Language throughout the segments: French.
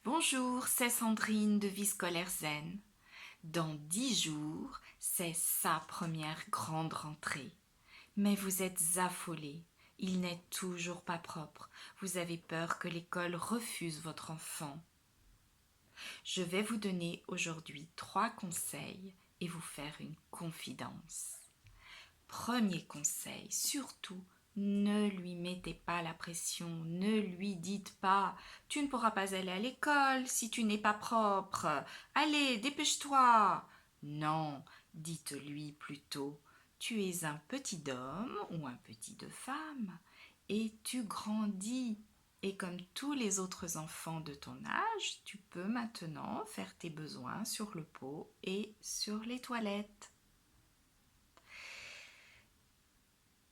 Bonjour, c'est Sandrine de Vie scolaire Zen. Dans 10 jours, c'est sa première grande rentrée. Mais vous êtes affolés. Il n'est toujours pas propre. Vous avez peur que l'école refuse votre enfant. Je vais vous donner aujourd'hui 3 conseils et vous faire une confidence. Premier conseil, surtout, ne lui mettez pas la pression, ne lui dites pas tu ne pourras pas aller à l'école si tu n'es pas propre. Allez, dépêche-toi. Non, dites-lui plutôt tu es un petit homme ou un petit de femme et tu grandis. Et comme tous les autres enfants de ton âge, tu peux maintenant faire tes besoins sur le pot et sur les toilettes.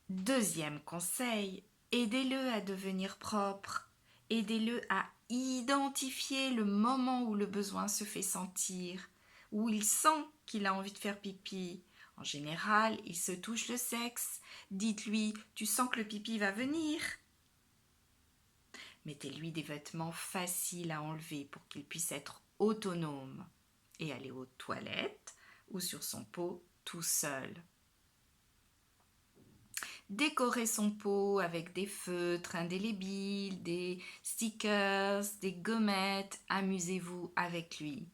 Deuxième conseil, aidez-le à devenir propre. Aidez-le à identifier le moment où le besoin se fait sentir, où il sent qu'il a envie de faire pipi. En général, il se touche le sexe. Dites-lui, tu sens que le pipi va venir. Mettez-lui des vêtements faciles à enlever pour qu'il puisse être autonome et aller aux toilettes ou sur son pot tout seul. Décorez son pot avec des feutres indélébiles, des stickers, des gommettes. Amusez-vous avec lui.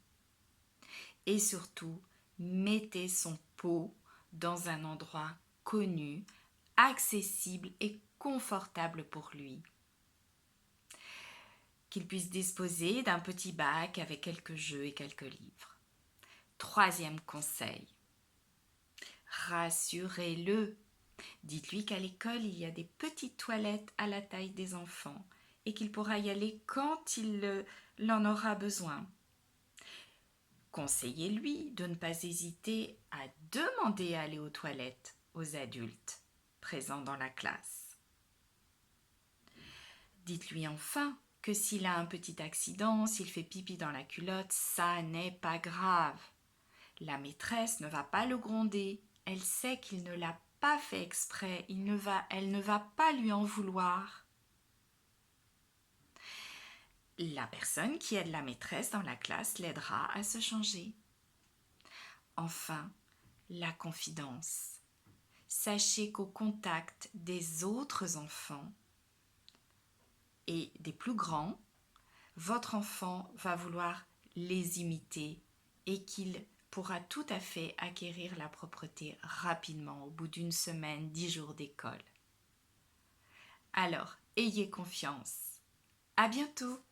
Et surtout, mettez son pot dans un endroit connu, accessible et confortable pour lui. Qu'il puisse disposer d'un petit bac avec quelques jeux et quelques livres. Troisième conseil, rassurez-le. Dites-lui qu'à l'école, il y a des petites toilettes à la taille des enfants et qu'il pourra y aller quand il en aura besoin. Conseillez-lui de ne pas hésiter à demander à aller aux toilettes aux adultes présents dans la classe. Dites-lui enfin que s'il a un petit accident, s'il fait pipi dans la culotte, ça n'est pas grave. La maîtresse ne va pas le gronder. Elle sait qu'il ne l'a pas fait exprès. Elle ne va pas lui en vouloir. La personne qui aide la maîtresse dans la classe l'aidera à se changer. Enfin, la confidence. Sachez qu'au contact des autres enfants et des plus grands, votre enfant va vouloir les imiter et qu'il pourra tout à fait acquérir la propreté rapidement au bout d'une semaine, 10 jours d'école. Alors, ayez confiance. À bientôt!